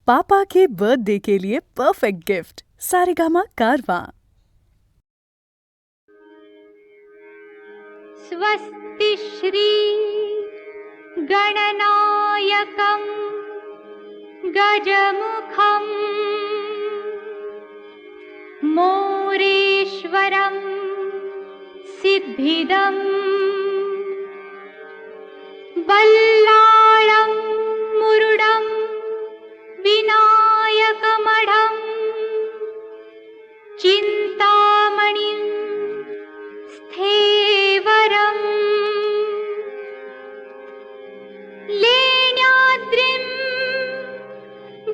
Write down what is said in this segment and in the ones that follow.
पापा के birthday के लिए perfect gift Saregama कारवां। स्वस्ति श्री गणनायकं गजमुखं मोरेश्वरं सिद्धिदं बल्लाळं मुरुडं विनायकमढं चिन्तामणिं स्थेवरम् लेण्याद्रिं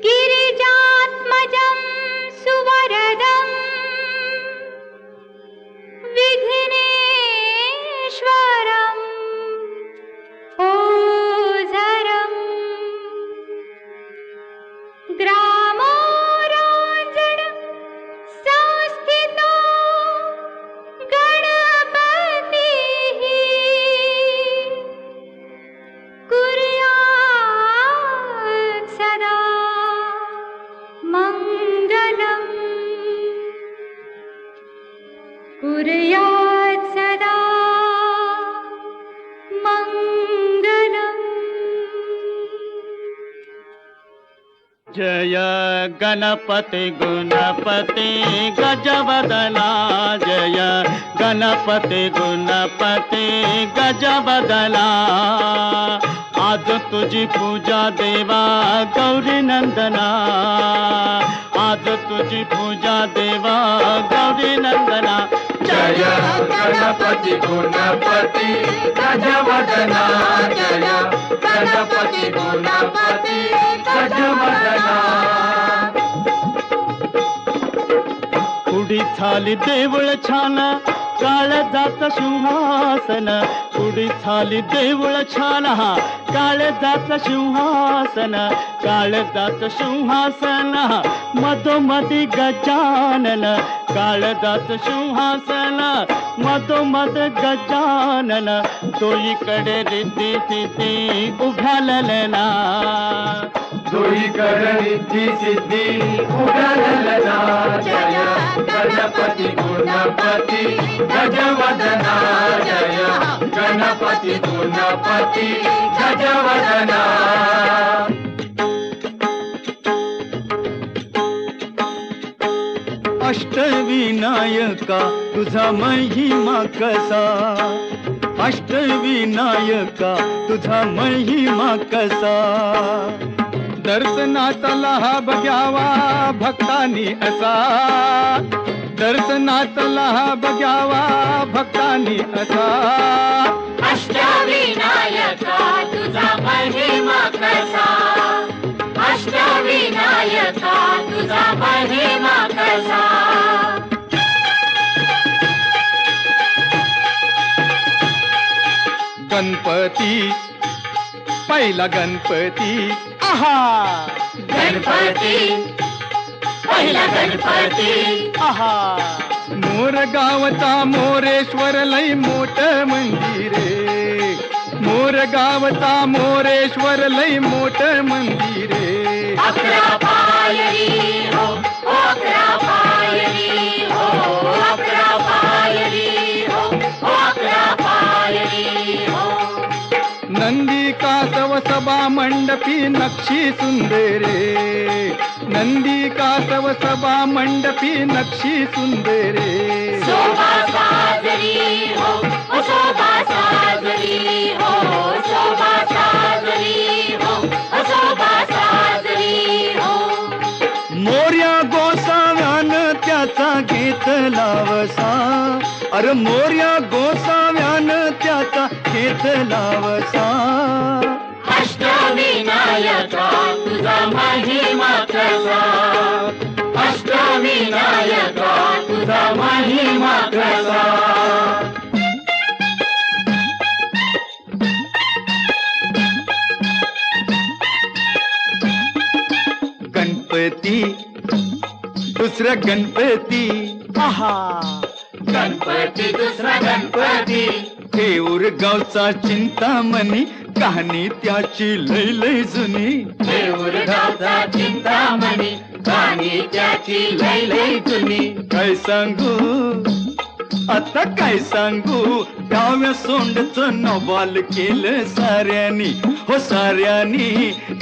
गिरिजात्मजं सुवरदं विघ्नेश्वरम् ओझरम् ग्रामोराञ्जन संस्थितो गणपतिः कुर्यात् सदा मङ्गलम् कुर्यात् सदा मङ्गलम्। जय गणपति गुणपति गजवदना, जय गणपति गुणपति गजवदना। आज तुझी पूजा देवा गौरी नंदना, आज तुझी पूजा देवा गौरी नंदना। जय गणपति गुणपति गजवदना, जय गणपति गुणपति गजवदना। पुढी थाली देऊळ छान काळजाचं सिंहासन, पुढी थाली देऊळ छान काळजाचं सिंहासन, काळजाचं सिंहासन मधोमधी गजानन, काळजाचं सिंहासन मधोमध गजानन। दोईकडे रिद्धी सिद्धी उभ्या ललना, दोईकडे रिद्धी सिद्धी उभ्या ललना। जय गणपति गुणपति गजवदना, जय गणपति गुणपति गजवदना। अष्टविनायका तुझा महिमा कसा, अष्टविनायका तुझा महिमा कसा। दर्शनातला हा बघ्यावा भक्तांनी असा, दर्शनातला हा बघ्यावा भक्तांनी असा। अष्टविनायका तुझा महिमा कसा, अष्टविनायका तुझा महिमा कसा। गणपती पहिला गणपती, आहा गणपती पहिला गणपती, आहा। मोर गावचा मोरेश्वर लई मोठ मंदिरे, मोर गावचा मोरेश्वर लई मोठ मंदिरे। अकरा पायरी हो, अकरा पायरी हो, अकरा पायरी हो, अकरा पायरी हो। नंदी कासव सभा मंडपी नक्षी सुंदरे, नंदी कासव सभा मंडपी नक्षी सुंदरे। शोभा साजरी हो, शोभा साजरी हो, शोभा साजरी हो, शोभा साजरी हो। मोर्या गोसाव्यान त्याचा घेतला वसा, अरे मोर्या गोसाव्यान त्याचा घेतला वसा। अष्टविनायका तुझा महिमा कसा, अष्टविनायका तुझा महिमा कसा। गणपती दुसरा गणपती, आहा गणपती दुसरा गणपती, थेऊर गावचा चिंतामणी, कहाणी त्याची लय लय जुनी। देऊर गावचा चिंतामणी, गाणी त्याची लय लय जुनी. काय सांगू आता काय सांगू, काव्य सोंडचं नवाल केलं साऱ्यानी, हो साऱ्यानी.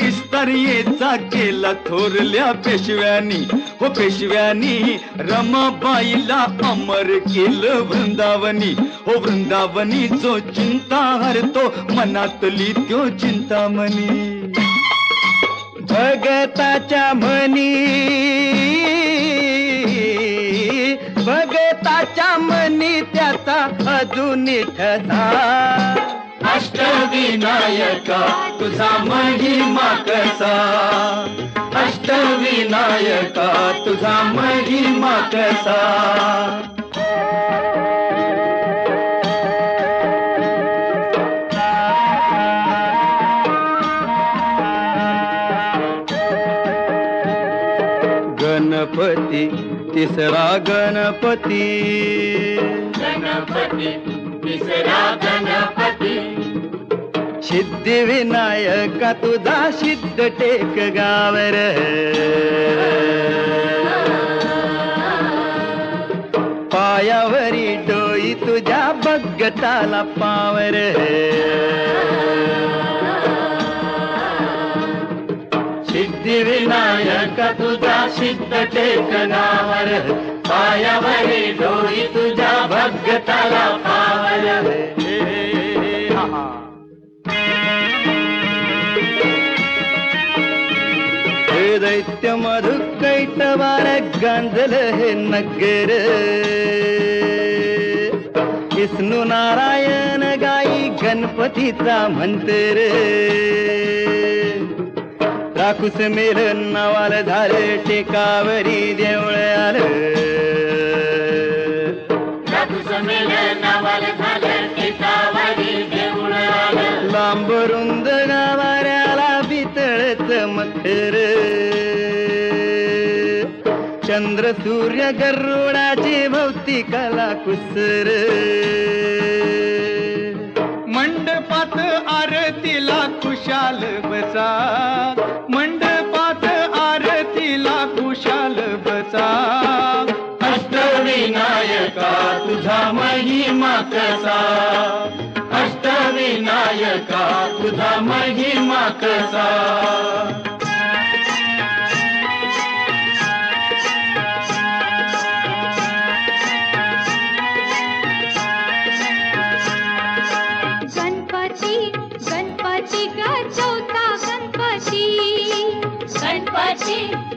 इस्तारियेचा केला थोरल्या पेशव्यानी, हो पेशव्यानी. रमाबाईला अमर केलं वृंदावनी, हो वृंदावनी. जो चिंता हरतो मनातली त्यो चिंतामणी. भगताच्या म्हणी भगताच्या मनी त्याचा अजून ठसा. अष्टविनायका तुझा महिमा कसा, अष्टविनायका तुझा महिमा कसा. गणपती तिसरा गणपती, गणपती तिसरा गणपती. सिद्धिविनायका तुझा सिद्ध टेक गावर. पायावरी डोई तुझ्या भगताला पावर. सिद्धिविनायका तुझा सिद्ध टेकनावर, पायावरी डोई तुझ्या भगताला पावर. हे दैत्य मधु कैटवार गांजल हे नगर. विष्णू नारायण गाई गणपतीचा मंत्र. राखूस मेल नावाल झालं टेकावरी देवळ आलं. राखूस मेल नावाल झालं टेकावरी देवळ आलं. लांब रुंद गावाऱ्याला बितळच मखर. चंद्र सूर्य गरुडाची भौतिकाला कुसर. मंडपात आरतीला खुशाल बसा, मंडपात आरतीला खुशाल बसा. अष्टविनायका तुझा महिमा कसा, अष्टविनायका तुझा महिमा कसा.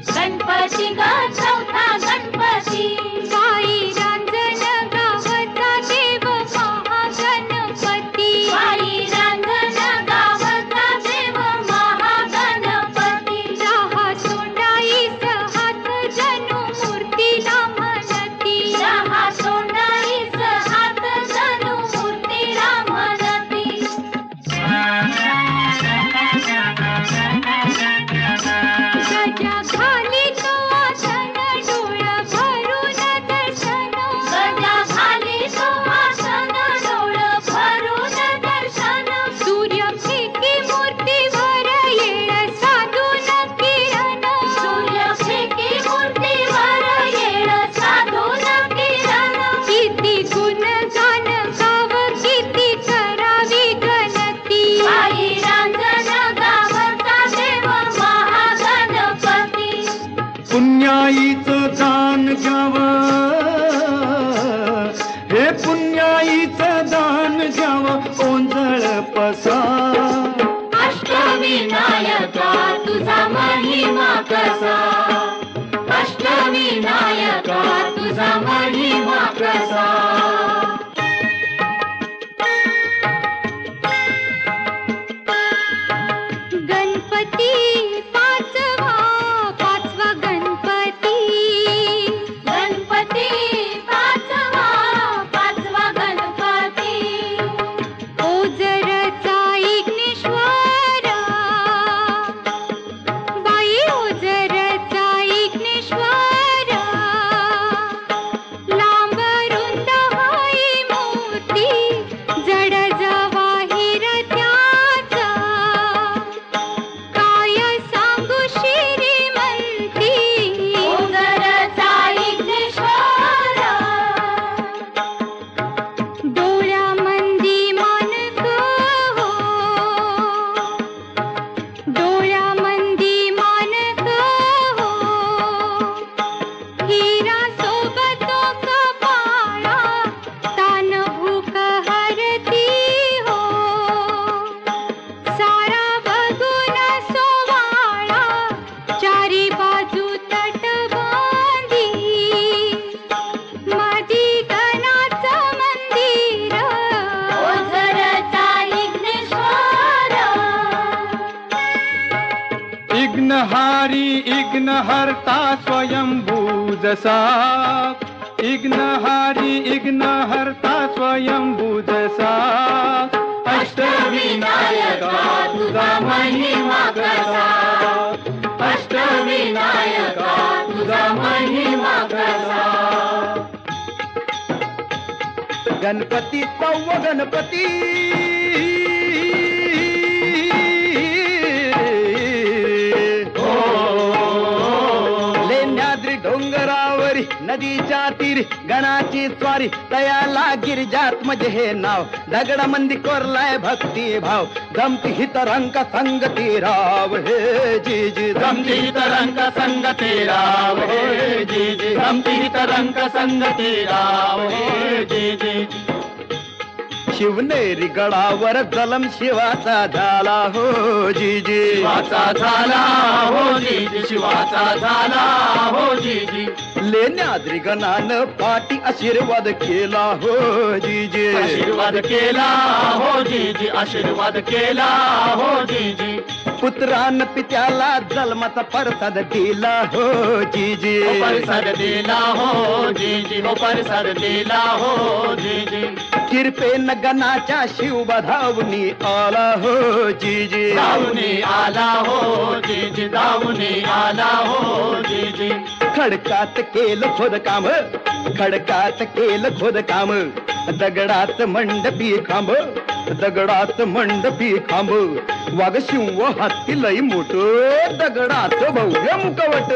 गणपती गा चौथा गणपती. बाई रांजण गावचा देव महागणपती. बाई रांजण गावचा देव महागणपती. दहा सोंडाईस हात जणू मूर्तीला म्हणती. दहा सोंडाईस हात जणू मूर्तीला म्हणती. गजा खाली तो आसन डोळा भरून दर्शन. गजा खाली तो आसन डोळा भरून दर्शन. सूर्य फेकी मूर्तीवर येळ साधून किरण. सूर्य फेकी मूर्तीवर येळ साधून किरण. किती गुणगान गाव किती करावी गणती. बाई रांजण गावचा देव महागणपती. पुण्याईचं दान घ्यावं, हे पुण्याईचं दान घ्यावं ओंजळ पसा. अष्टविनायका तुझा महिमा कसा, अष्टविनायका तुझा महिमा कसा. गणपती पाचवा पाचवा गणपती. गणपती पाचवा पाचवा गणपती. ओझरचा इग्निश्वर. बाई विघ्नहर्ता स्वयंभू जसा विघ्नहर्ता स्वयंभू जसा अष्टविनायका तुझा महिमा कसा अष्टविनायका तुझा महिमा कसा गणपती तव गणपती लेण्याद्री डोंगरावरी नदीच्या तीरी गणाची स्वारी तयाला गिरिजात म्हणजे हे नाव दगडामंदी कोरलाय भक्ती भाव गमती हित रंग संगती राव हे जी जी गमती तरंग संगती राव हे जी जी गमती तरंग संगती राव हे जी जी शिवनेरी गडावर जलम शिवाचा झाला हो जी जी शिवाचा झाला हो जी जी शिवाचा झाला हो जी जी लेण्याद्री गणानं पाठी आशीर्वाद केला हो जी जी आशीर्वाद केला हो जी जी आशीर्वाद केला हो जी जी पुत्रान पित्याला जन्माचा प्रसाद दिला हो जी जी परसाद दिला हो जी जी हो परसाद दिला हो जी जी किरपेन गणाच्या शिवबा धावणी आला हो जी जी धावणी आला हो जी जी धावणी आला हो जी जी खडकात केलं खोदकाम खडकात केलं खोदकाम दगडात मंडपी खांब दगडात मंडपी खांब वाघ शिव हत्ती लई मोठ दगडात भव्य मुखवट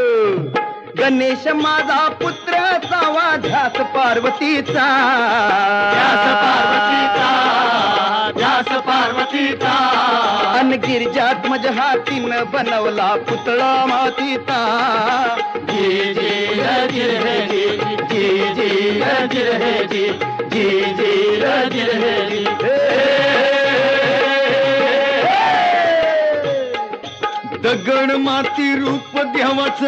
गणेश माझा पुत्र चावा ध्यास पार्वतीचा ध्यास पार्वतीचा ध्यास पार्वतीचा अन गिरिजात माझ्या हातीनं बनवला पुतळा मातीचा जी जी रजिर हे जी जी जी रजिर हे जी जी जी रजिर हे जी दगड माती रूप देवाच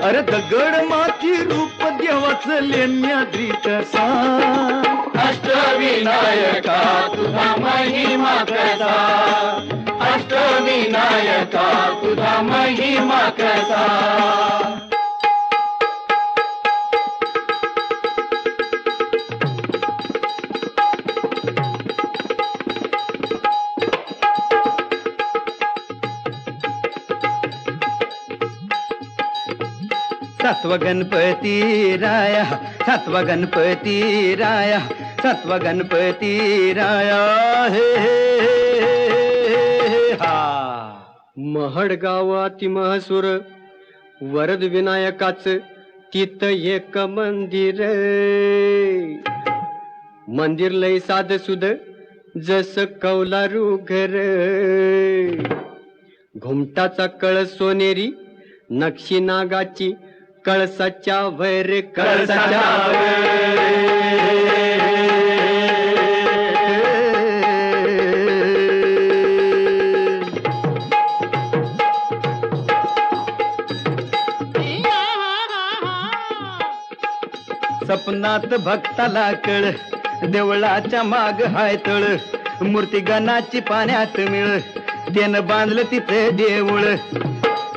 अरे दगड माती रूप देवाच लेण्याद्री तसा अष्टविनायका तुझा महिमा कसा अष्टविनायका तुझा महिमा कसा सत्व गणपती राया सत्व गणपती राया सत्व गणपती राया हे हा महड गावाती महसूर वरद विनायकाच तिथ एक मंदिर मंदिर लय साध सुद जस कौलारू घर घुमटाचा कळस सोनेरी नक्षी नागाची कळसाच्या वैर कळसाच्या सपनात भक्ताला कळ देवळाच्या माग हाय तळ मूर्ती गणाची पाण्यात मिळ त्यानं बांधलं तिथे देऊळ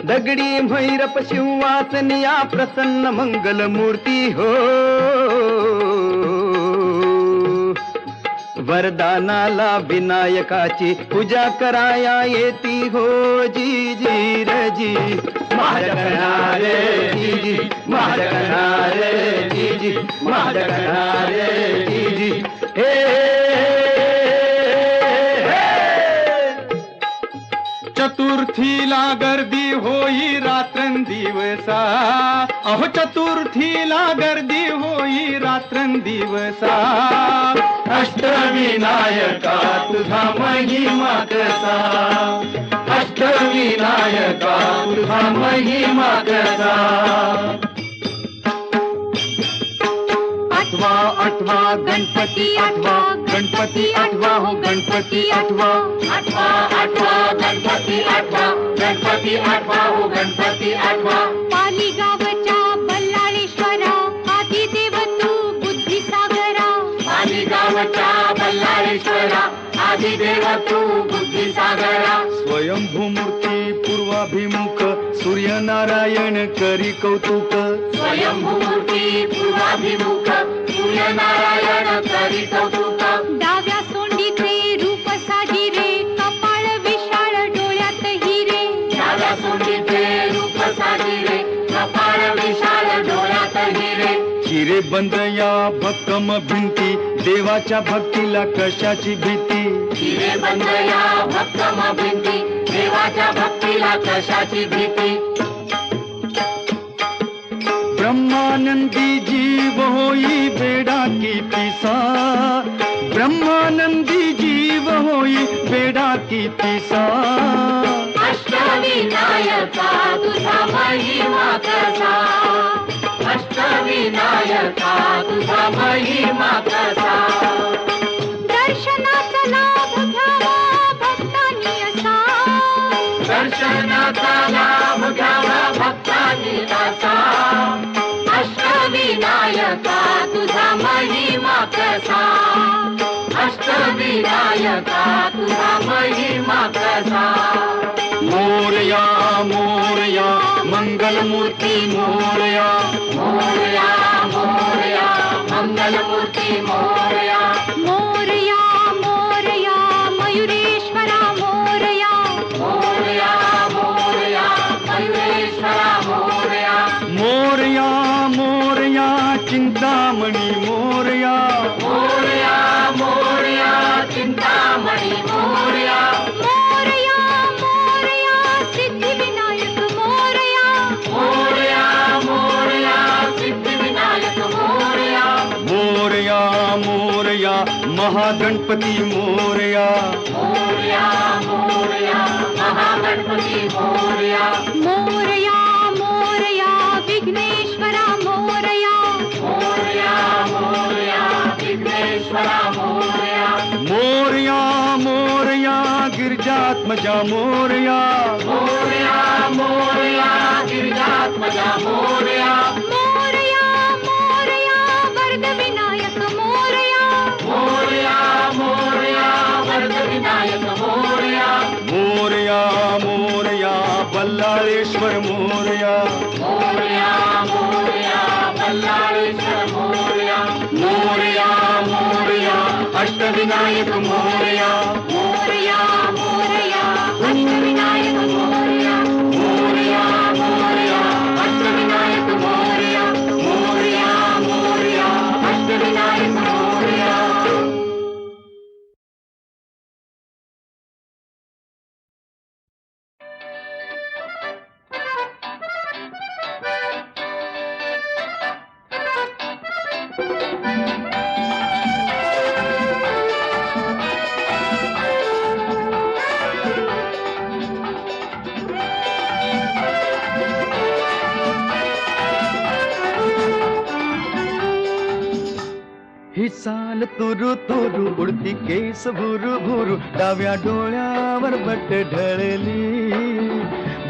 दगडी भैरप शिवासनिया प्रसन्न मंगल मूर्ती हो वरदानाला विनायकाची पूजा कराया येती हो जी जी रजी महाजगणारे जी जी महाजगणारे जी जी महाजगणारे जी जी चतुर्थीला गर्दी होई रात्रंदिवसा अहो चतुर्थीला गर्दी होई रात्रंदिवसा अष्टविनायका तुझा महिमा कसा अष्टविनायका तुझा महिमा कसा आठवा गणपती आठवा गणपती आठवा हो गणपती आठवा आठवा आठवा गणपती आठवा गणपती आठवा हो गणपती आठवा पाली गावच्या बल्लाळेश्वरा आदी देव तू बुद्धी सागरा पाली गावच्या बल्लाळेश्वरा आदिदेव तू बुद्धी सागरा स्वयंभू मूर्ती पूर्वाभिमुख सूर्यनारायण करी कौतुक स्वयंभूमूर्ती पूर्वाभिमुख सूर्यनारायण करी कौतुक डाव्या सोंडीचे रूप साजिरे कपाळ विशाळ डोळ्यात हिरे डाव्या सोंडीचे रूप साजिरे कपाळ विशाल डोळ्यात हिरे चिरे बंद या भक्कम भिंती देवाच्या भक्तीला कशाची भीती हिरे बंद या भक्कम भिंती देवाच्या भक्तीला कशाची भीती ब्रह्मानंदी जीव होई बेडा की पिसा ब्रह्मानंदी जीव होई बेडा की पिसा अष्टविनायका तुझा महिमा कसा अष्टविनायका तुझा महिमा कसा दर्शनाचा लाभ घ्यावा भक्तांनी असा दर्शनाचा लाभ घ्यावा भक्तांनी असा अष्टविनायका तुझा महिमा कसा अष्टविनायका तुझा महिमा कसा मोरया मोरया मंगलमूर्ती मोरया मोरया मोरया मंगलमूर्ती मोरया मोरया मोरया मयुरेश्वरा मोरया मोरया मोरया मयुरेश्वरा मोरया मोरया मोरया चिंतामणी मोरया मोरया मोरया चिंतामणी मोरया मोरया मोरया सिद्धिविनायक मोरया मोरया मोरया सिद्धिविनायक मोरया मोरया मोरया महागणपती मोरया मोरया मोरया महागणपती मोरया मोरया मोरया विघ्नेश्वरा मोरया मोरया मोरया विघ्नेश्वरा मोरया मोरया मोरया गिरिजात्मजा मोरया मोरया मोरया गिरिजात्मजा मोरया मोरया मोरया वरदविनायक मोरया मोरया मोरया वरदविनायक मोरया मोरया मोरया बल्लाळेश्वर मोरया मोरया मोरया बल्लाळेश्वर मोरया मोरया मोरया अष्टविनायक मोरया मोरया मोरया अष्टविनायक मोरया मोरया मोरया अष्टविनायक मोरया मोरया मोरया अष्टविनायक मोरया ही चाल तुरु तुरु उडती केस भुरु भुरु डाव्या डोळ्यावर बट ढळली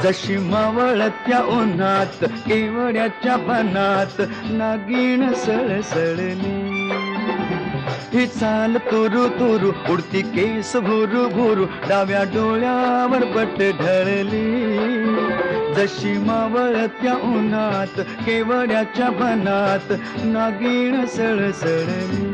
जशी मावळत्या उन्हात केवड्याच्या बनात नागिण सळसळली ही चाल तुरु तुरु उडती केस भुरु भुरु डाव्या डोळ्यावर बट ढळली जशी मावळत्या उन्हात केवड्याच्या बनात नागिण सळसळली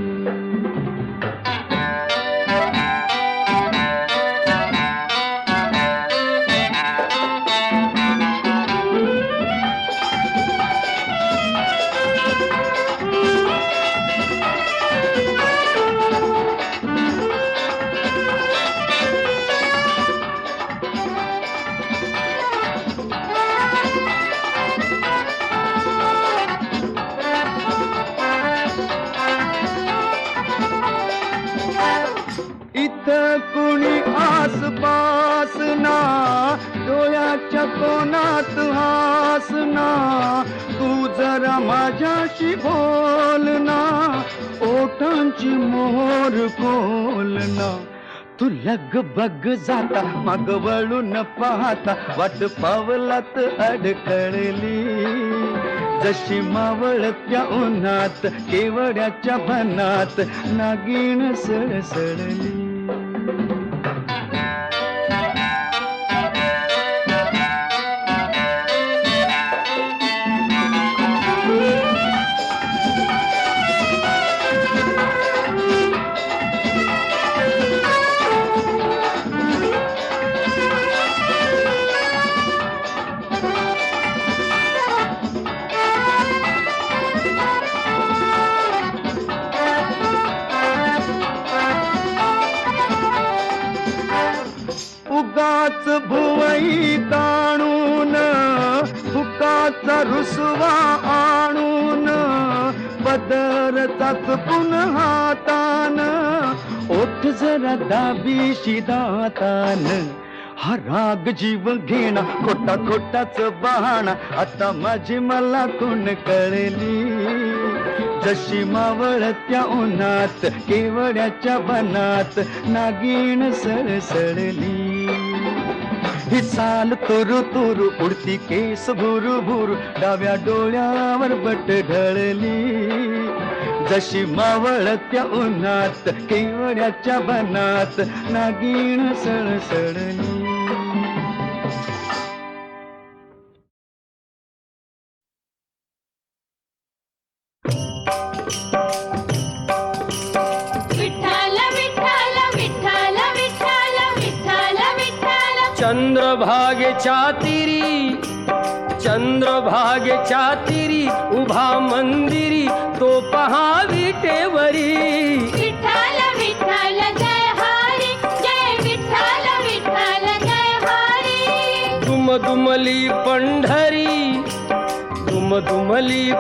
कुणी आसपास ना डोळ्याच्या कोणात हास ना तू जरा माझ्याशी बोल ना ओठांची मोहर खोल ना तू लगबग जाता माग वळून पाहता वाट पावलात अडकळली जशी मावळत्या उन्हात केवड्याच्या बनात नागिण सळसळली मायेचा रुसवा आणून पदरचाच पुन्हा हातान ओठ जरा दाबीशी दातान हा राग जीव घेणा खोटा खोटाच बहाणा आता माझी मला कोण कळली जशी मावळत्या उन्हात केवड्याच्या बनात नागिण सळसळली ही साल तुरु तुरु उडती केस भुरु भुरु डाव्या डोळ्यावर बट ढळली जशी मावळत्या उन्हात केवड्याच्या बनात नागिण सळसळली चंद्रभागेच्या तिरी उभा मंदिरी तो पहा विटेवरी विठ्ठल विठ्ठल जय हरी जय विठ्ठल विठ्ठल जय हरी दुमदुमली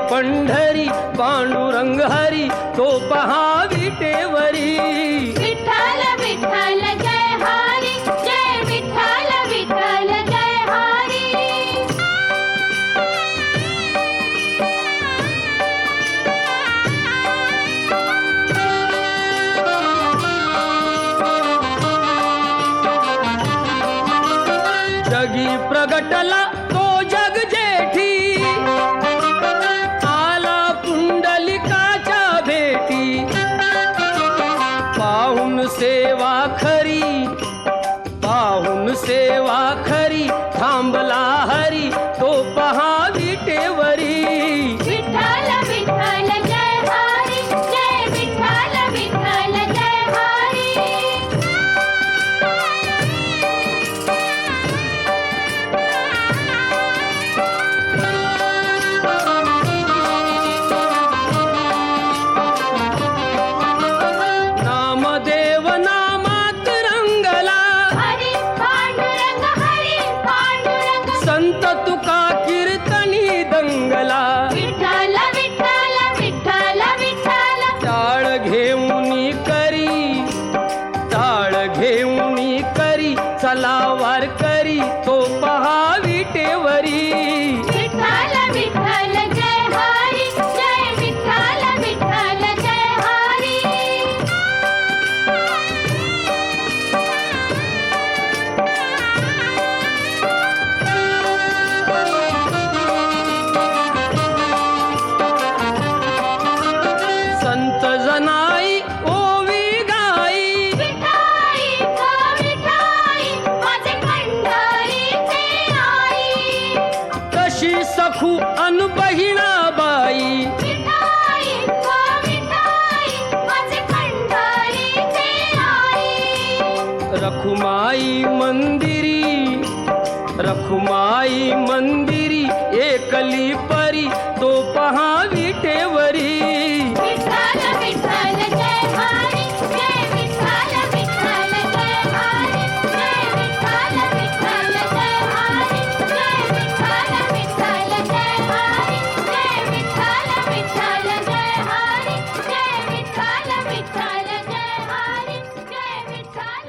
पंढरी पांडुरंग हरी तो पहा विटेवरी विठ्ठल विठ्ठल जय हरी जय विठ्ठल विठ्ठल जय हरी जगी प्रगटला तो जग जेठी आला पुंडलिकाच्या भेटी पाहून सेवा खरी थांबला हरी तो पहा विटेवरी विठ्ठल विठ्ठल जय हरी जय विठ्ठल विठ्ठल जय हरी नामदेव नामात रंगला हरी पांडुरंग संत तुका कीर्तनी दंगला विठ्ठल विठ्ठल विठ्ठल विठ्ठल टाळ घेऊनी करी चला वार करी तो पहा विटेवरी विठ्ठल विठ्ठल जय हरी जय विठ्ठल विठ्ठल जय हरी संत जनाई ओवी गाई विठाई माझे पंढरीचे आई कशी सखू अन बहिणाबाई विठाई माझे पंढरीचे आई रखुमाई मंदिरी एकली परी तो पहा विटेवरी विठ्ठल विठ्ठल जय हरी जय विठ्ठल विठ्ठल जय हरी जय विठ्ठल विठ्ठल जय हरी जय विठ्ठल विठ्ठल जय हरी जय विठ्ठल विठ्ठल जय हरी जय विठ्ठल विठ्ठल जय हरी जय विठ्ठल विठ्ठल जय हरी जय विठ्ठल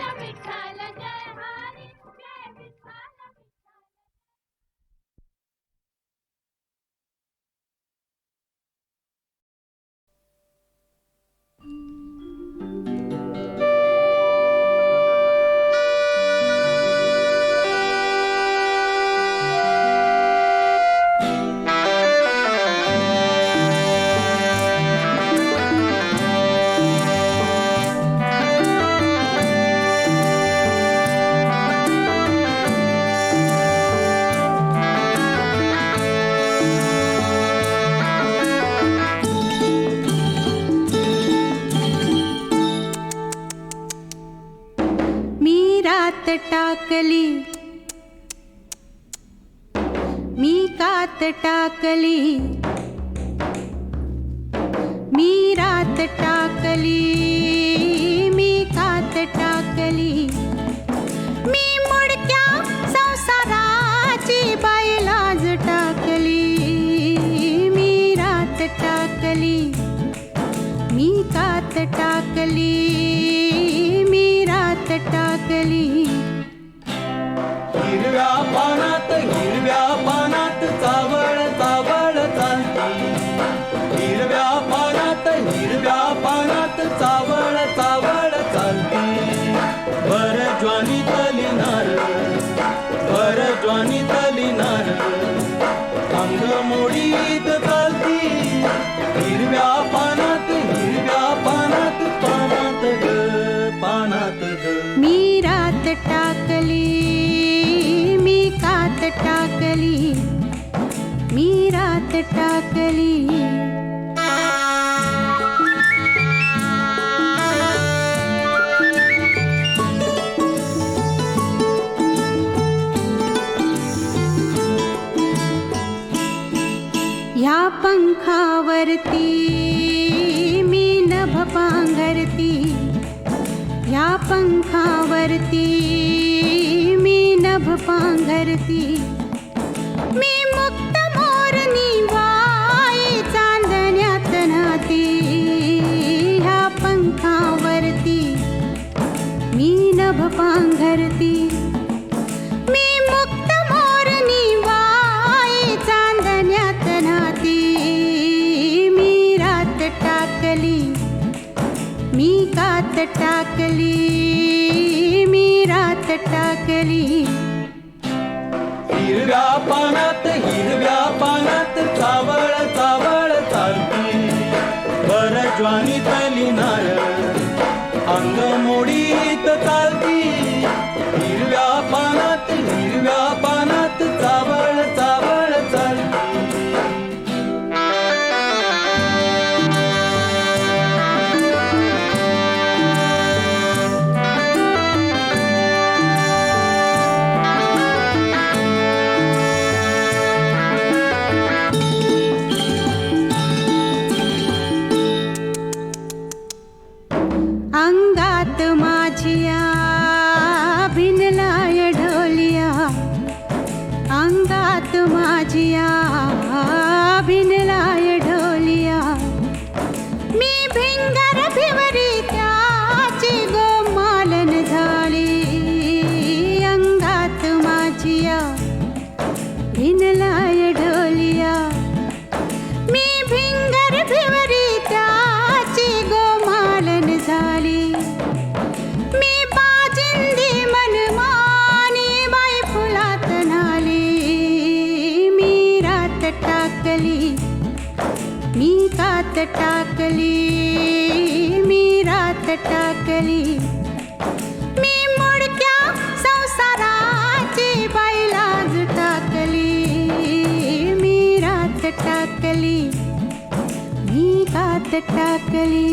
टाकली मी कात टाकली मी रात टाकली मी कात टाकली मी मुडक्या संसाराची बाई लाज टाकली टाकली मी कात टाकली मी रात टाकली हिरव्या पानात चावळ चावळ चालती हिरव्या पानात चावळ चावळ चालती भर ज्वानीतली नार अंग मोडीत चालती हिरव्या पानात पानात ग मी रात टाकली मी कात टाकली मी रात टाकली ह्या पंखावरती मी नभ पांघरती ह्या पंखावरती मी नभ पांघरती मी मुक्त मोरनी बाई चांदण्यात नाती ह्या पंखावरती मी नभ पांघरती मी मुक्त मोरनी बाई चांदण्यात नाती मी रात टाकली मी कात टाकली मी रात टाकली हिरव्या पानात चावळ चावळ चालती बर ज्वानीतली नार अंग मोडीत चालती हिरव्या पानात चावळ चावळ चालती अंगात माझिया भिनलाय ढोलिया अंगात माझिया भिनलाय ढोलिया मी भिंगर भिवरी त्याची गोमालन झाली अंगात माझिया भिनलाय ढोलिया मी भिंगर भिवरी त्याची गोमालन झाली मी बाजिंदी मनमानी बाई फुलात नाली मी रात टाकली मी कात टाकली मी रात टाकली मी मुडक्या संसाराची बाई लाज टाकली मी रात टाकली मी कात टाकली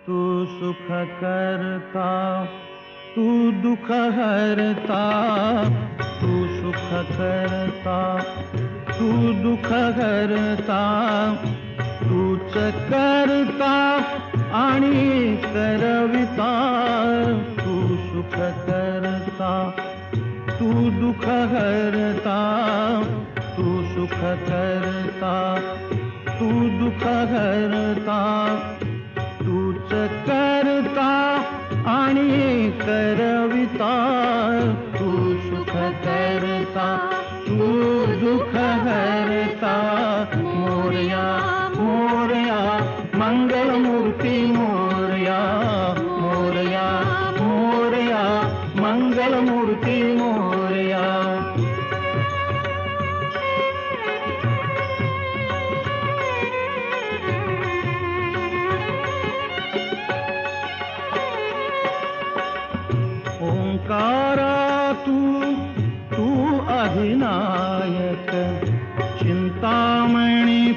तू सुख करता तू दुख हरता तू सुख करता तू दुख हरता तूच करता आणि करविता तू सुख करता तू दुख हरता तू सुख करता तू दुख हरता तूच करता आणि करविता तू सुख करता तू दुख हरता मोरया मोरया मंगलमूर्ती मोरया मोरया मोरया मंगलमूर्ती मोरया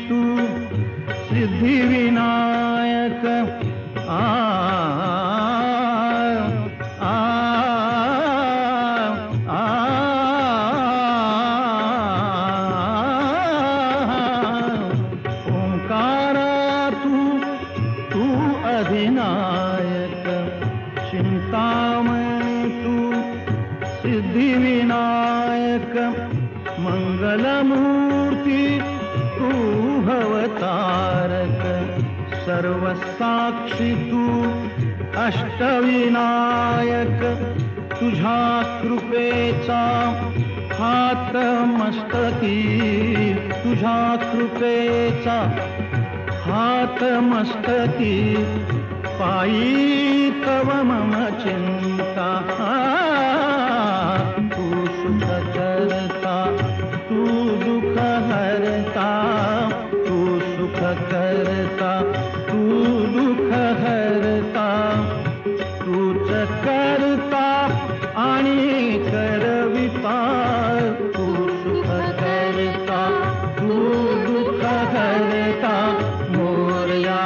तू सिद्धिविनायक आ आ आ ओंकारा तू अधिनायक चिंतामणी तू सिद्धिविनायक मंगलमूर्ती तू भवतारक सर्वसाक्षी तू अष्टविनायक तुझ्या कृपेचा हात मस्तकी तुझ्या कृपेचा हात मस्तकी पायी तव मम चिंता तू सुख करता तू दुःख हरता तू सुख करता तू दुःख हरता तूच करता आणि करविता तू सुख करता तू दुःख हरता मोरया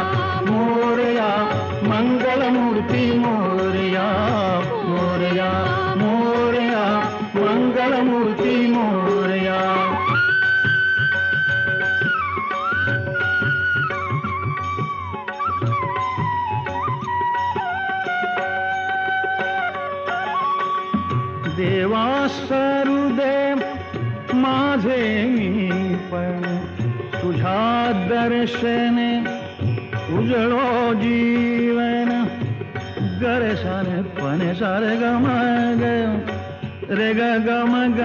मोरया मंगलमूर्ती मोरया मोरया मोरया मंगलमूर्ती मोरया देवा सरुदेव माझे मी पण तुझ्या दर्शने उजळो जीवन गरे सारे पणे सारे गम ग रे ग गम ग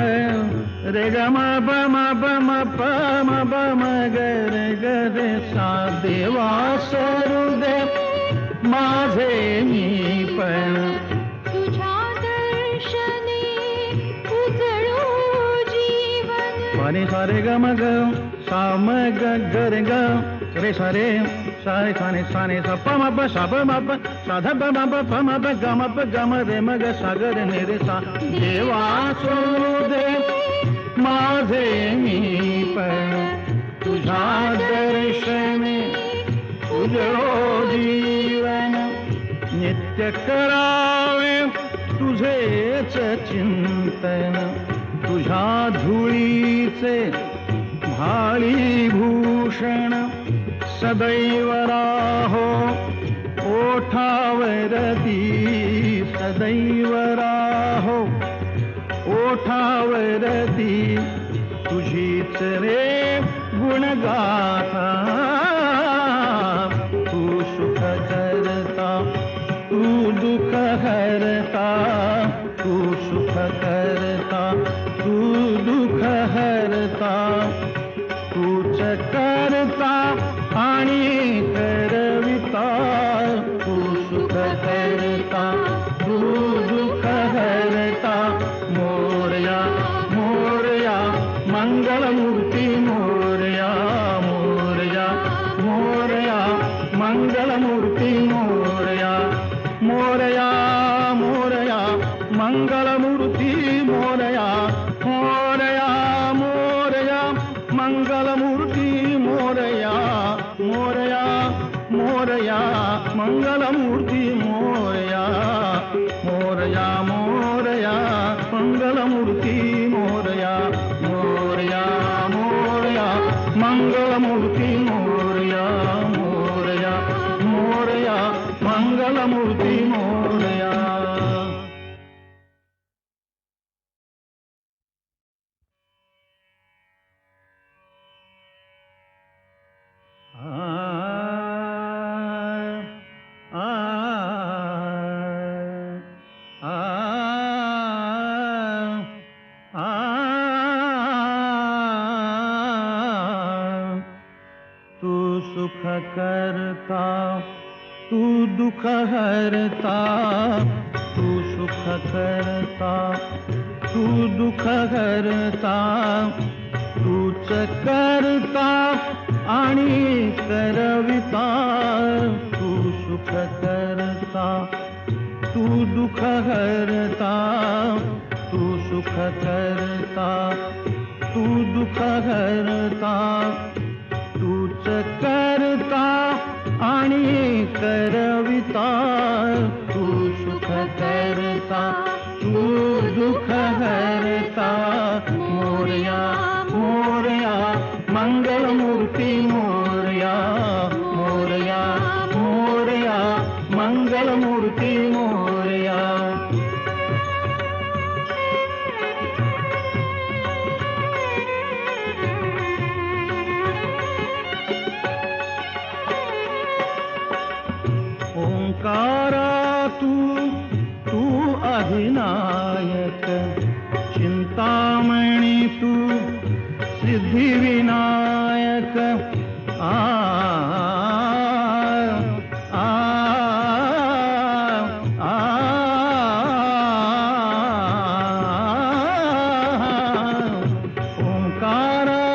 रे ग म प म प म प म प म ग रे ग रे सा देवा सरुदेव माझे मी पण तुझ्या दर्शनी उजळो जीवन पाणी सारे ग म ग सा म ग ग रे ग रे सारे सारे साने साने सा प म प सा प म प सा ध प म प प म प ग म प ग म रे म ग सा ग रे ने रे सा देवा सरुदेव माझे मी पण तुझ्या दर्शने उजळो जीवन नित्य करावे तुझेच चिंतन तुझ्या धुळीचे भाळी भूषण सदैव राहो ओठावरती सदैव राहो ओठावरती तुझीच रे गुणगाथा तू सुख करता तू दुःख हरता तू सुख करता तू दुःख हरता तूच करता आणि करविता तू सुख करता तू दुःख हरता मोरया मोरया मंगलमूर्ती मोरया मोरया मोरया मंगलमूर्ती मोरया मोरया मोरया मंगलमूर्ती मोरया मोरया मोरया मंगलमूर्ती मोरया मोरया मोरया मंगलमूर्ती मोरया मोरया मोरया मंगलमूर्ती मोरया मोरया मोरया मंगलमूर्ती मोरया मोरया मोरया मंगलमूर्ती मोरया तू सुख करता तू दुःख हरता तू सुख करता तू दुःख हरता तूच करता आणि करविता तू सुख करता तू दुःख हरता तू सुख करता तू दुःख हरता तू करविता तू सुख करता तू दुःख हरता मोरया मोरया मंगलमूर्ती मोरया मोरया मोरया मंगलमूर्ती मोरया. ओंकारा तू अधिनायक चिंतामणी तू सिद्धिविनायक आ आ आ ओंकारा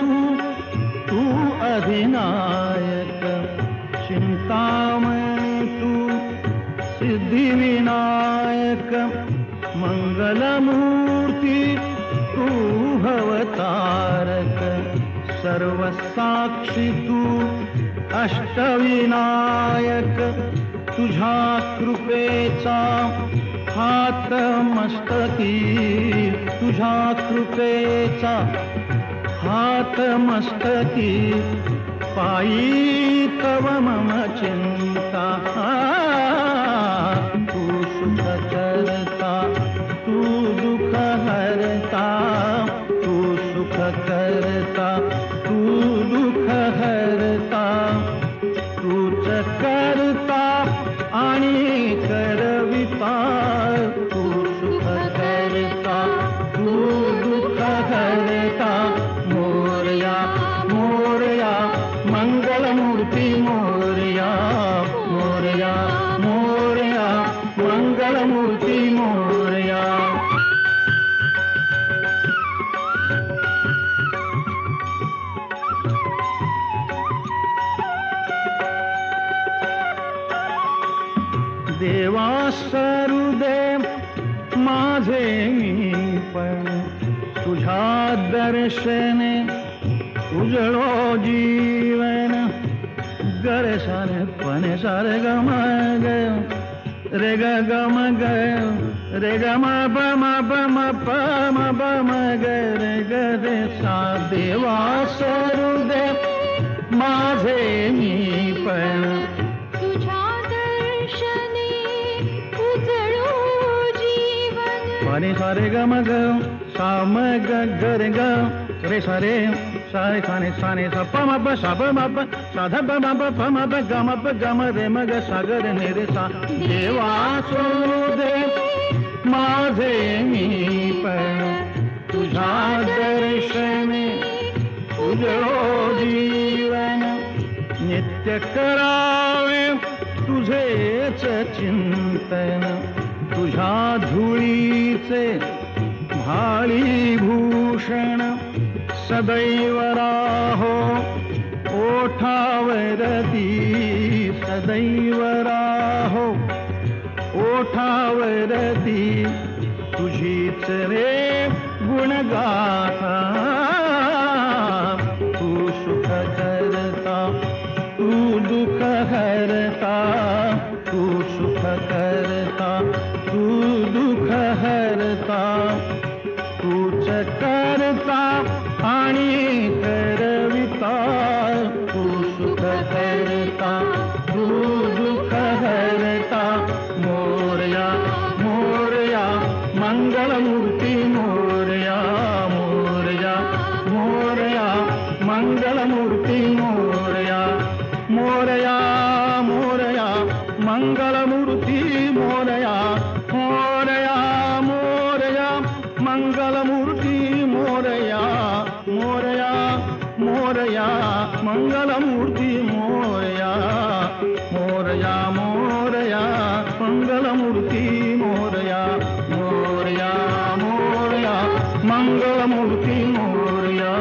तू अधिनायक चिंतामणी तू सिद्धिविनायक मंगलमूर्ती तू भवतारक सर्वसाक्षी तू अष्टविनायक तुझ्या कृपेचा हात मस्तकी तुझ्या कृपेचा हात मस्तकी पायी तव मम चिंता तू सुख करता तू दुःख हरता तू सुख करता तू दुःख हरता तूच करता आणि करविता तू सुख करता तू दुःख हरता मोरया मोरया मंगलमूर्ती मोरया मोरया मोरया मंगलमूर्ती मोरया. देवा सरुदेव माझे मी पण तुझ्या दर्शने उजळो जीवन गरे सारे पने सारे गम ग रे ग गम ग रे ग म प म प म प म प म ग रे ग रे सा देवा सरुदेव माझे मी पण तुझ्या दर्शने उजळो जीवन पने सारे गम ग सा म ग ग रे ग रे सारे सारे खाने साने सा प म प सा प म प सा ध प म प प म प ग म प ग म रे म ग सा ग रे ने रे सा देवा सरुदेव माझे मी पण तुझ्या दर्शने उजळो जीवन नित्य करावे तुझेच चिंतन तुझ्या धुळीचे भाळी भूषण सदैव राहो ओठावरती सदैव राहो ओठावरती तुझीच रे गुणगाथा तू सुख करता तू दुःख हरता तू सुख करता तू दुःख हरता तूच करता आणि करविता तू सुख करता तू दुःख हरता मोरया मोरया मंगलमूर्ती मोरया मोरया मोरया मंगलमूर्ती मोरया मोरया मोरया मंगलमूर्ती मोरया मोरया मोरया मंगलमूर्ती मोरया मोरया मोरया मंगलमूर्ती मोरया मोरया मोरया मंगलमूर्ती मोरया मोरया मोरया मंगलमूर्ती मोरया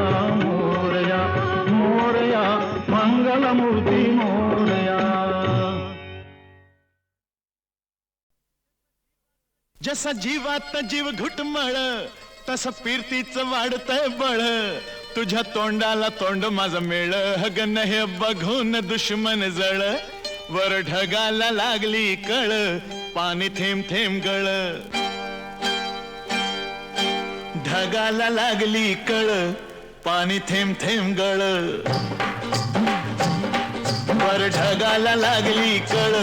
मोरया मोरया मंगलमूर्ती मोरया. जसा जीवात जीव घुटमळ तसं फिरतीचं वाढतंय बळ तुझ्या तोंडाला तोंड माझं मेळ हगन हे बघून दुश्मन जळ वर ढगाला लागली कळ पाणी थेंब थेंब गळ ढगाला लागली कळ पाणी थेंब थेंब गळ वर ढगाला लागली कळ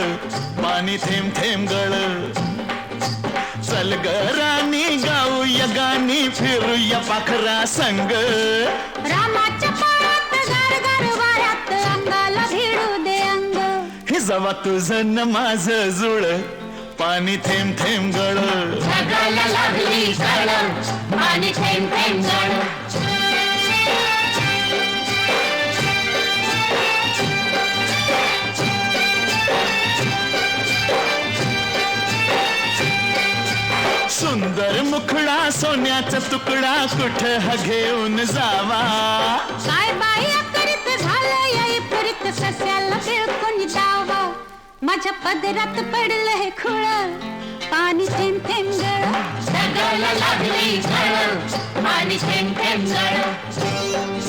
पाणी थेंब थेंब गळ चल ग राणी गाऊया गाणी फिरूया पाखरा संग रामाच्या पायात गार गार वाऱ्यात अंगाला भिडू दे अंग हे जवा तुझं न माझं जुळ पाणी थेंब थेंब गळ ढगाला लागली कळ पाणी थेंब थेंब गळ सुंदर मुखडा सोन्याचा तुकडा कुठ हा घेऊन जावा काय बाई करीत झालं याई फरीत सस्याला बिळकून जावा माझ्या पदरात पडलं हे खुळ पाणी थेंब थेंब गळ ढगाला लागली कळ पाणी थेंब थेंब गळ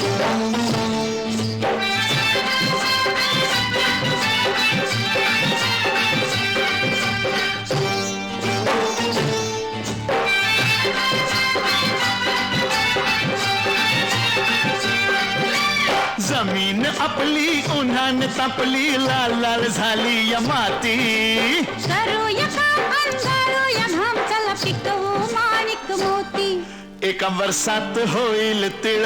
जमीन आपली उन्हान तापली लाल लाल झाली या माती करूया काम अंधारूया घाम चला पिकवू माणिक मोती एका वर्षात होईल तिळ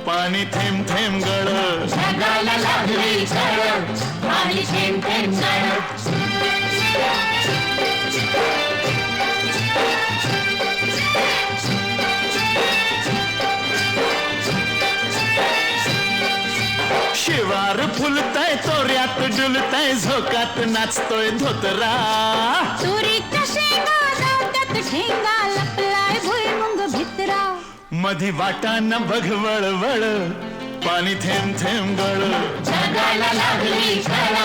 पाणी थेंब थेंब गळ ढगाला लागली कळ पाणी थेंब थेंब गळ शिवार फुलतय तोऱ्यात डुलतय झोकात नाचतोय धोतरा तुरीच्या शेंगा जात्यात ठेंगा लपलाय भुईमुंग भितरा मधी वाटाना बघ वळवळ पाणी थेंब थेंब गळ ढगाला लागली कळ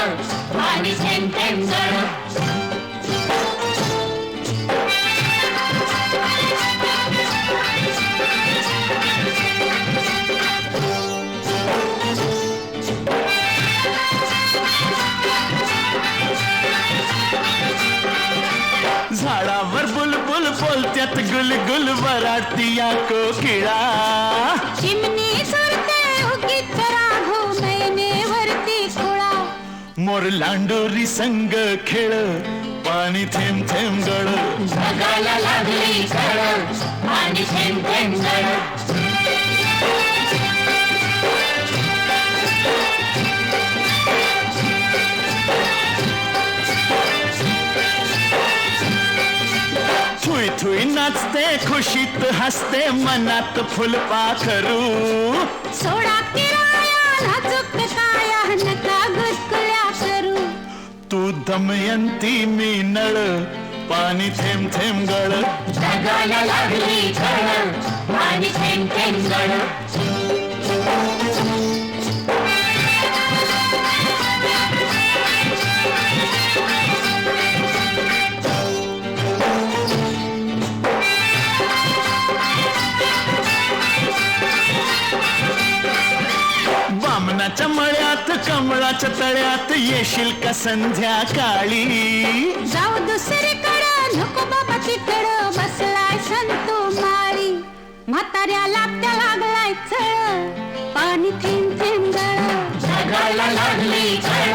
पाणी थेंब थेंब गळ झाडावर बुलबुल बोलत्यात गुलगुल वराडती या कोकिळा चिमणी सुरते उगीत राघो मैनेवरती खुळा मोर लांडोरी संग खेळ पाणी थेंब थेंब गळ ढगाला लागली कळ पाणी थेंब थेंब गळ थुई थुई नाचते खुशीत हसते मनात फुलपाखरू सोडा किराया नाजूक काया नका गुदकुल्या करू तू दमयंती मी नळ पाणी थेंब थेंब गळ ढगाला लागली कळ पाणी थेंब थेंब गळ बामनाच्या मळ्यात कमळाच्या तळ्यात येशील का संध्याकाळी जाऊ दुसरीकडं नको बाबा तिकडं बसलाय संतू माळी म्हाताऱ्याला त्या लागलाय चळ पाणी थेंब थेंब गळ ढगाला लागली कळ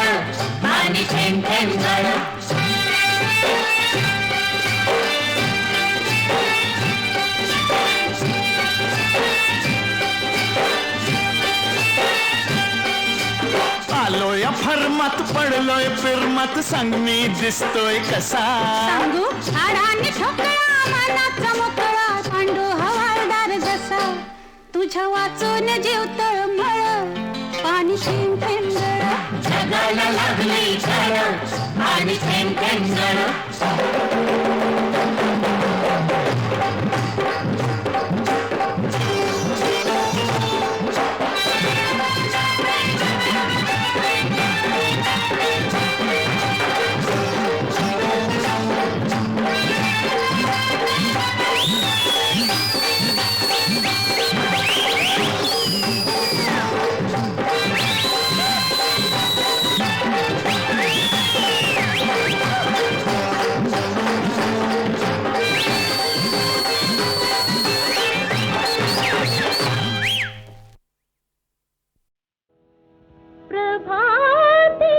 पाणी थेंब थेंब गळ आलोय फरमात पडलोय फिरमात सांग मी दिसतोय कसा सांगू हाडाने ठोकळा मनाचा मोकळा पांडू हवालदार जसा तुझ्या वाचून जीव तळमळ पाणी थेंब थेंब गळ ढगाला लागली कळ पाणी थेंब थेंब गळ प्रभाते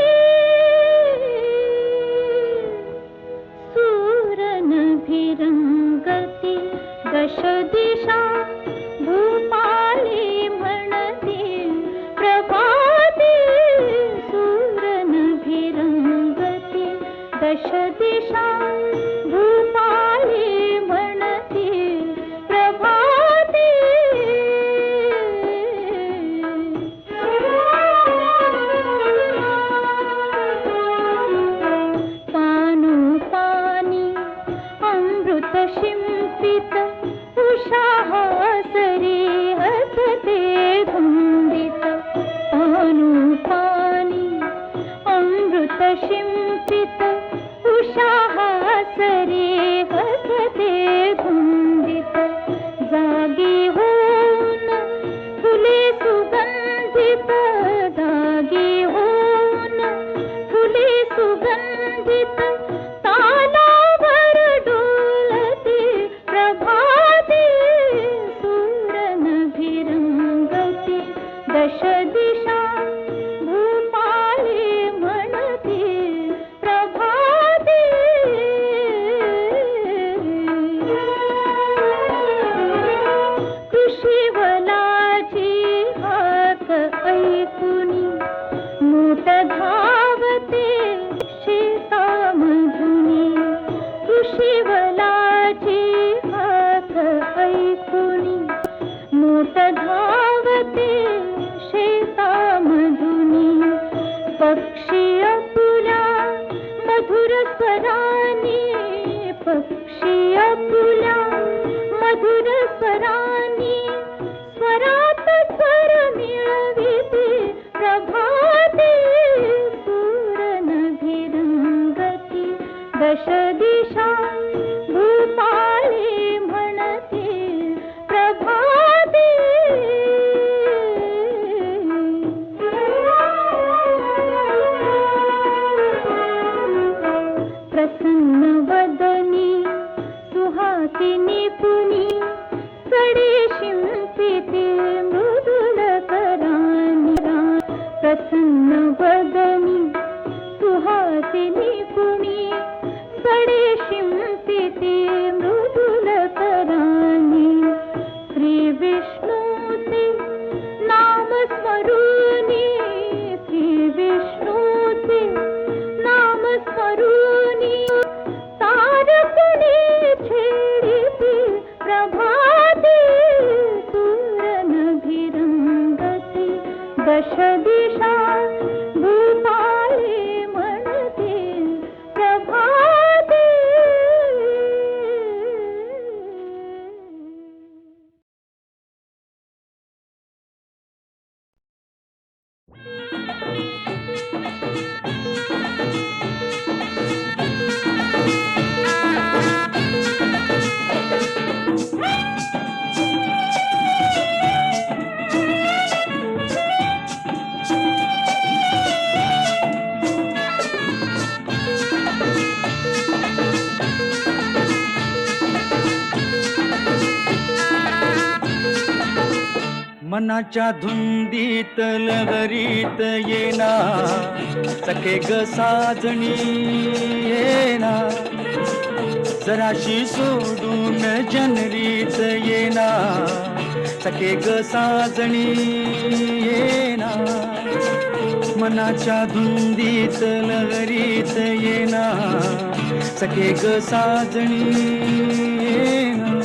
सूरनभिरंगती दश दिशा भूपाली म्हणते प्रभाते सूरनभिरंगती दश दिशा भूपाली म्हणते प्रभाते पानी अमृत शिंपित उषाहासरी हसते धुंदित पानी अमृत शिंपित उषाहासरी हसते धुंदित जागी होऊन फुले सुगंधित जागी होऊन फुले सुगंधित तालावर डोलते प्रभाते सूरनभिरंगती दश दिशा भूपाली म्हणते प्रभाते कृषीवलाची हाक ऐकुनी मोठ धावते शेतामधुनी कृषीवलाची हाक ऐकुनी मोठ धावते शेतामधुनी पक्षी अपुल्या मधुर स्वरानी पक्षी अपुल्या मधुर स्वरानी स्वरात स्वर मिळविते प्रभाते सूरनभिरंगती दश दिशा भूपाली म्हणते प्रभाते प्रसन्न वदनी सुहासिनी पुनी सडे शिंपिते मृदुल करानी प्रसन्न वदनी सुहासिनी पुनी सडे शिंपिते मृदुल करानी श्री विष्णूचे नाम स्मरूनी श्री विष्णूचे नाम स्मरूनी तारकुणी छेडिते प्रभाते सूरनभिरंगती दश दिशा भूपाली म्हणते प्रभाते मनाच्या धुंदीत लहरीत येना सखे ग साजणी येना जराशी सोडून जनरीत येना सखे ग साजणी येना मनाच्या धुंदीत लहरीत येना सखे ग साजणी येना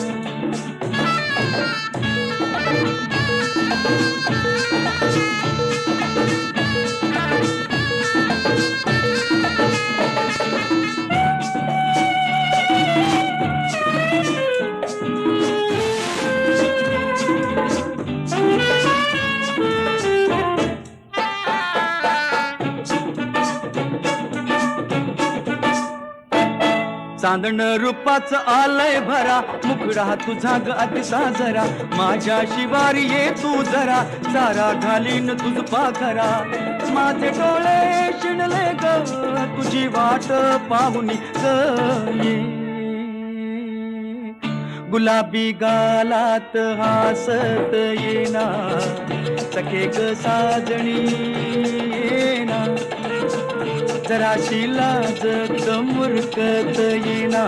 चांदण रूपाच आलय भरा मुखडा तुझा ग अतिसा जरा माझ्या शिवारी ये तू जरा सारा घालीन तुझ पाखरा माझे डोळे शिणले ग तुझी वाट पाहुनी ग ये गुलाबी गालात हासत येना सखे ग साजणी जराशी लाजत मुरकत येना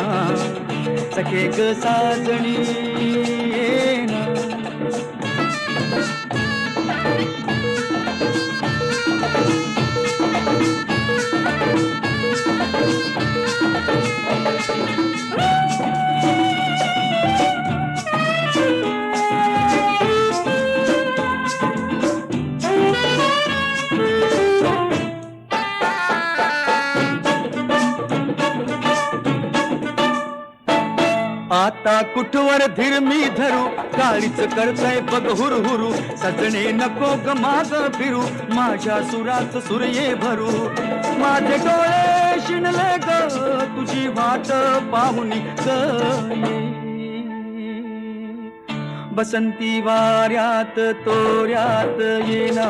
सखे ग साजणी येना. आता कुठवर धीर मी धरू काळीच करताय बघ हुरहुरू सजणे नको ग माग फिरू माझ्या सुरात सुरये भरू माझे डोळे शिणले ग तुझी वाट पाहुनी ग बसंती वाऱ्यात तोऱ्यात येना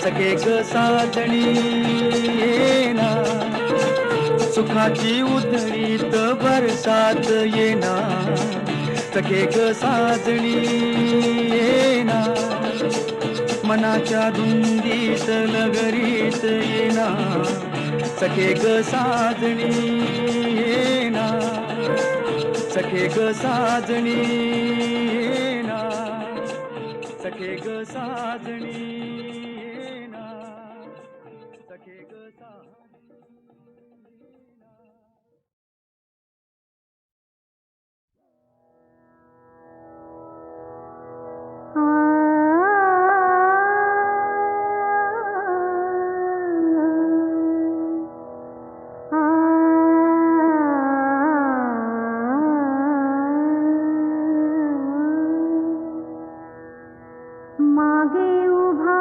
सखे ग साजणी येना सुखाची उधळीत बरसात येना सखे ग साजणी येना मनाच्या धुंदीत लगरीत येना सखे ग साजणी येना सखे ग साजणी येना सखे ग साजणी येना सखे ग साजणी. मागे उभा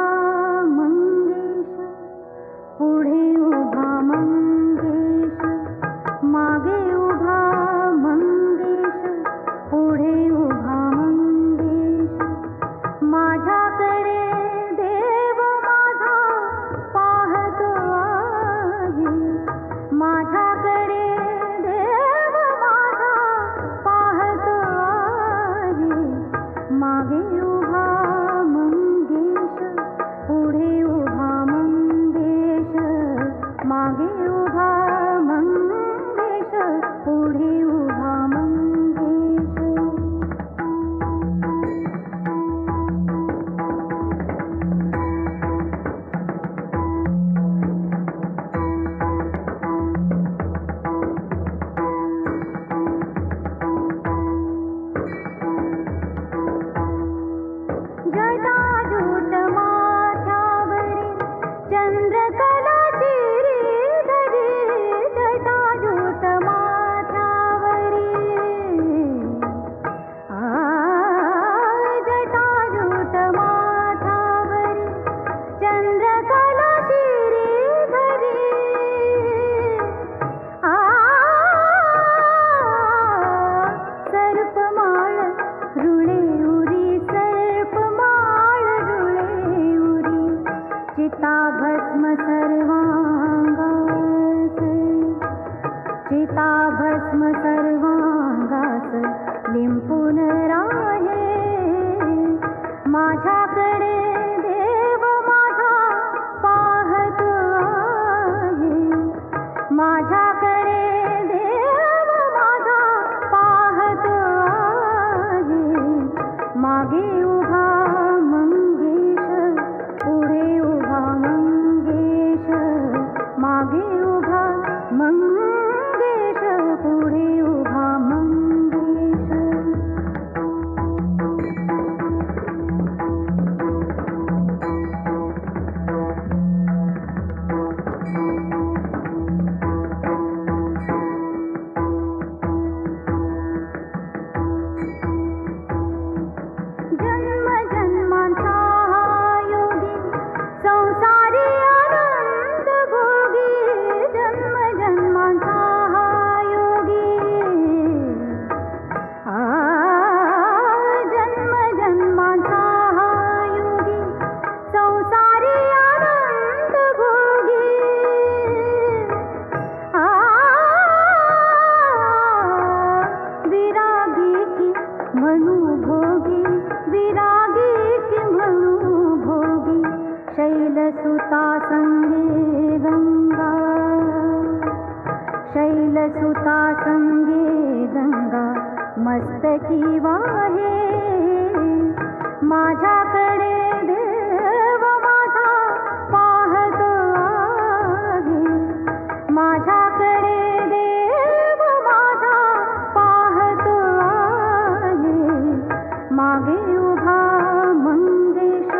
मंगेश पुढे उभा मंगेश मागे उभा मंगेश पुढे उभा मंगेश माझ्याकडे देव माझा पाहतो आहे माझ्याकडे देव माझा पाहतो आहे मागे उभा पुढे उभा मंगेश मागे उभा मंगेश पुढे उभा मंगेश. जटाजूट माथ्यावरी चंद्रकला श्रीधरी जटाजूट माथ्यावरी जटाजूट माथ्यावरी चंद्रकला श्रीधरी सर्पमाळ रुळे उरी सर्पमाळ रुळे उरी चिता भस्म सर्वांगास चिता भस्म सर्वांगास लिंपून राहे माझ्याकडे देव माझा पाहतो आहे माझ्याकडे देव माझा पाहतो आहे मागे उभा मंगेश पुढे उभा मंगेश मागे उभा मंगेश पुढे उभा मंगेश. सुता संगे गंगा मस्तकी वाहे माझ्याकडे देव माझा पाहत आहे माझ्याकडे देव माझा पाहत आहे मागे उभा मंगेश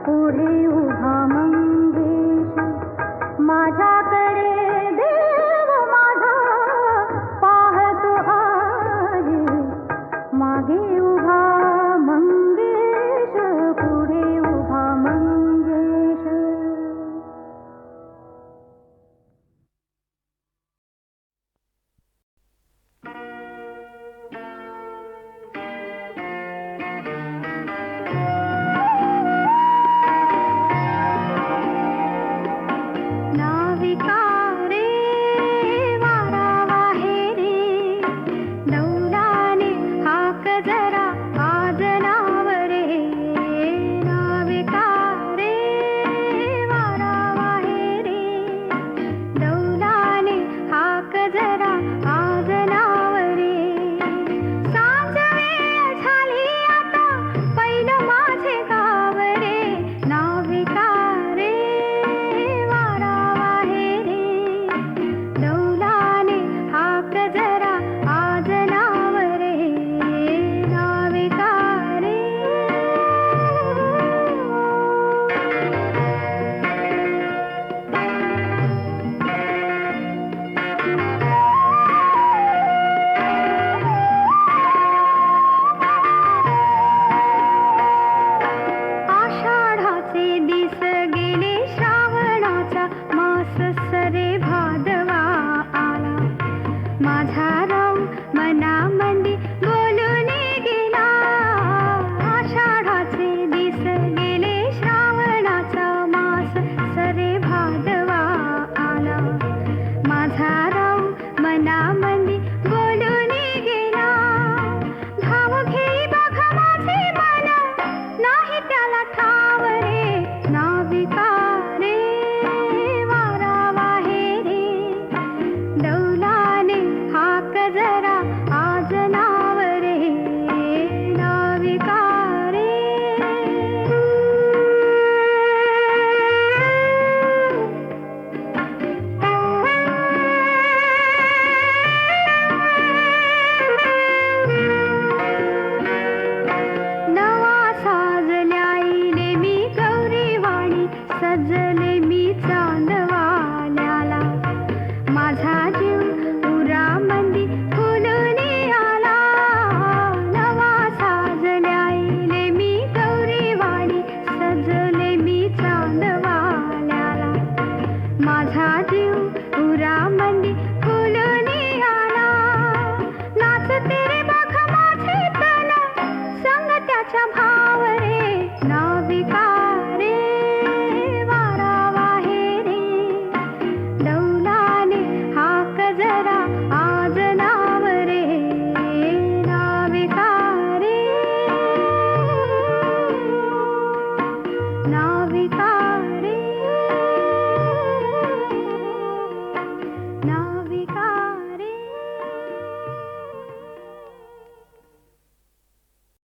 पुढे उभा मंगेश माझ्याकडे देव माझा पाहत आहे मागे उभा मंगेश पुढे उभा मंगेश. नाविका रे वारा वाहे रे नौलाने हाक जरा आज नाव रे नाविका रे वारा वाहे रे नौलाने हाक जरा आज नाव रे सांज वेळ झाली आता पहिलं माझे गाव रे नाविका रे वारा वाहे रे नौलाने हाक जरा आज नाव रे नाविका रे. आषाढाचे दिस गेले श्रावणाचा मास सरे भादवा आला माझा राव मनामंदी बोलून गेला आषाढाचे दिस गेले श्रावणाचा मास सरे भादवा आला माझा राव मनामंदी बोलून गेला धाव घेई बघ माझे मन नाही त्याला ठाव रे नाविका रे वारा वाहे रे डौलाने हाक जरा आज नाव रे नाविका रे. नवा साजल्याईले मी गौरीवाणी सजले मी चांदवाल्याला माझा जीव उरामंदी फुलून आला नवा साजल्याईले मी गौरीवाणी सजले मी चांदवाल्याला माझा जीव